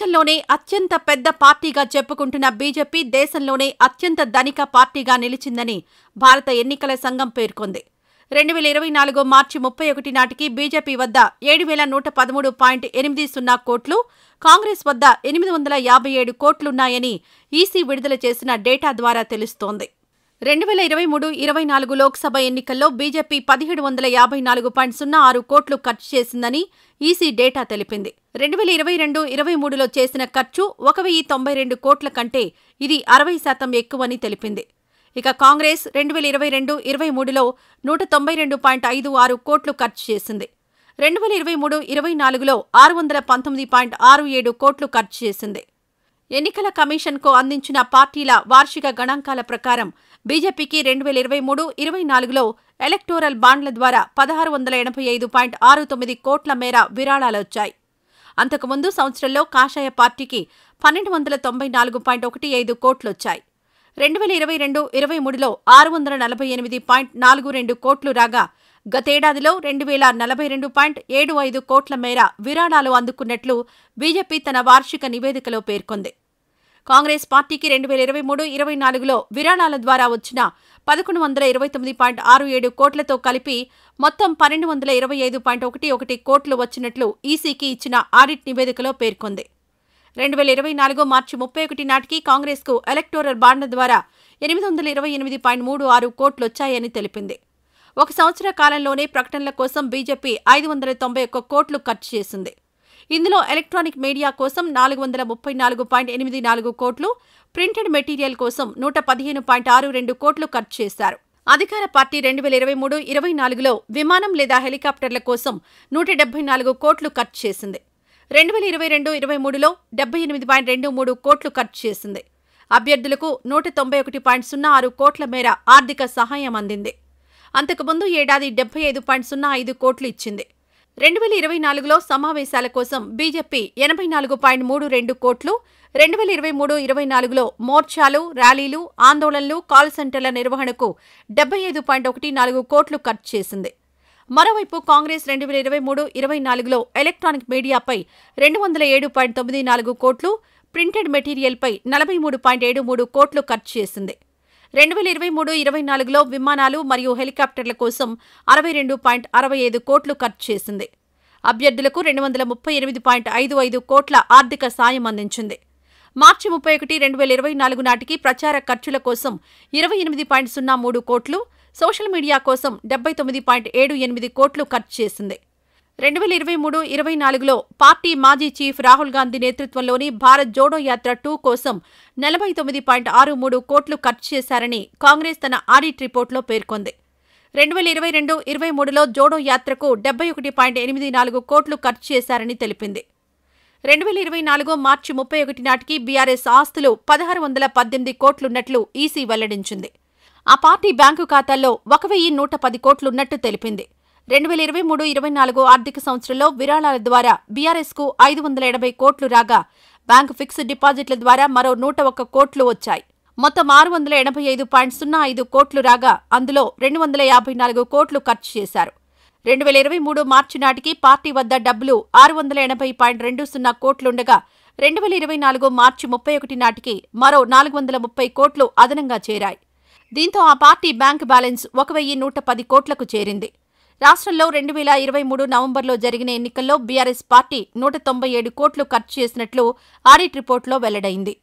ప్రపంచంలోనే అత్యంత పెద్ద పార్టీగా చెప్పుకుంటున్న బీజేపీ దేశంలోనే అత్యంత ధనిక పార్టీగా నిలిచిందని భారత ఎన్నికల సంఘం పేర్కొంది. 2024 మార్చి 31 నాటికి బీజేపీ వద్ద 7,113.80 కోట్లు, కాంగ్రెస్ వద్ద 857 కోట్లున్నాయని ఈసీ విడుదల చేసిన డేటా ద్వారా తెలుస్తోంది. 2023-24 లోక్సభ ఎన్నికల్లో బీజేపీ 1754.06 కోట్లు ఖర్చు చేసిందని ఈసీ డేటా తెలిపింది. 2022-23లో చేసిన ఖర్చు 1,092 కోట్ల కంటే ఇది 60% ఎక్కువని తెలిపింది. ఇక కాంగ్రెస్ 2022-23లో 192.56 కోట్లు ఖర్చు చేసింది. 2023-24లో 619.67 కోట్లు ఖర్చు చేసింది. ఎన్నికల కమిషన్కు అందించిన పార్టీల వార్షిక గణాంకాల ప్రకారం బీజేపీకి 2023-24లో ఎలక్టోరల్ బాండ్ల ద్వారా 1,685.69 కోట్ల మేర విరాళాలొచ్చాయి. అంతకుముందు సంవత్సరంలో కాషాయ పార్టీకి 1,294.15 కోట్లొచ్చాయి. 2022-23లో 648.42 కోట్లు రాగా గతేడాదిలో 2,042.75 కోట్ల మేర విరాళాలు అందుకున్నట్లు బీజేపీ తన వార్షిక నివేదికలో పేర్కొంది. కాంగ్రెస్ పార్టీకి 2023-24లో విరాళాల ద్వారా వచ్చిన 1,129.67 కోట్లతో కలిపి మొత్తం 1,225.11 కోట్లు వచ్చినట్లు ఈసీకి ఇచ్చిన ఆడిట్ నివేదికలో పేర్కొంది. 2024 మార్చి 31 నాటికి కాంగ్రెస్కు ఎలక్టోరల్ బాండ్ల ద్వారా 828.36 కోట్లొచ్చాయని తెలిపింది. ఒక సంవత్సర కాలంలోనే ప్రకటనల కోసం బీజేపీ 591 కోట్లు ఖర్చు చేసింది. ఇందులో ఎలక్ట్రానిక్ మీడియా కోసం 434.84 కోట్లు, ప్రింటెడ్ మెటీరియల్ కోసం 115.62 కోట్లు ఖర్చు చేశారు. అధికార పార్టీ 2023-24లో విమానం లేదా హెలికాప్టర్ల కోసం 174 కోట్లు ఖర్చు చేసింది. 2022-23లో 78.23 కోట్లు ఖర్చు చేసింది. అభ్యర్థులకు 191.06 కోట్ల మేర ఆర్థిక సహాయం అందింది. అంతకుముందు ఏడాది 75.05 కోట్లు ఇచ్చింది. 2024లో సమావేశాల కోసం బీజేపీ 84.32 కోట్లు, 2023-24లో మోర్చాలు, ర్యాలీలు, ఆందోళనలు, కాల్ సెంటర్ల నిర్వహణకు 75.14 కోట్లు ఖర్చు చేసింది. మరోవైపు కాంగ్రెస్ 2023-24లో ఎలక్ట్రానిక్ మీడియాపై 207.94 కోట్లు, ప్రింటెడ్ మెటీరియల్పై 43.73 కోట్లు ఖర్చు చేసింది. 2023-24లో విమానాలు మరియు హెలికాప్టర్ల కోసం 62.65 కోట్లు ఖర్చు చేసింది. అభ్యర్థులకు 238.55 కోట్ల ఆర్థిక సాయం అందించింది. మార్చి 31, 2024 నాటికి ప్రచార ఖర్చుల కోసం 28.03 కోట్లు, సోషల్ మీడియా కోసం 79.78 కోట్లు ఖర్చు చేసింది. 2023-24లో పార్టీ మాజీ చీఫ్ రాహుల్ గాంధీ నేతృత్వంలోని భారత్ జోడో యాత్ర 2 కోసం 49.63 కోట్లు ఖర్చు చేశారని కాంగ్రెస్ తన ఆడిట్ రిపోర్టులో పేర్కొంది. 2022-23లో జోడో యాత్రకు 71.84 కోట్లు ఖర్చు చేశారని తెలిపింది. 2024 మార్చి 31 నాటికి బీఆర్ఎస్ ఆస్తులు 1,618 కోట్లున్నట్లు ఈసీ వెల్లడించింది. ఆ పార్టీ బ్యాంకు ఖాతాల్లో 1,110 కోట్లున్నట్టు తెలిపింది. 2023-24 ఆర్థిక సంవత్సరంలో విరాళాల ద్వారా బీఆర్ఎస్కు 580 కోట్లు రాగా బ్యాంకు ఫిక్స్డ్ డిపాజిట్ల ద్వారా మరో 101 కోట్లు వచ్చాయి. మొత్తం 685.05 కోట్లు రాగా అందులో 254 కోట్లు ఖర్చు చేశారు. 2023 మార్చి నాటికి పార్టీ వద్ద డబ్బులు 680.20 కోట్లుండగా 2024 మార్చి 31 నాటికి మరో 430 కోట్లు అదనంగా చేరాయి. దీంతో ఆ పార్టీ బ్యాంక్ బ్యాలెన్స్ 1,110 కోట్లకు చేరింది. రాష్ట్రంలో 2023 నవంబర్లో జరిగిన ఎన్నికల్లో బీఆర్ఎస్ పార్టీ 197 కోట్లు ఖర్చు చేసినట్లు ఆడిట్ రిపోర్టులో వెల్లడైంది.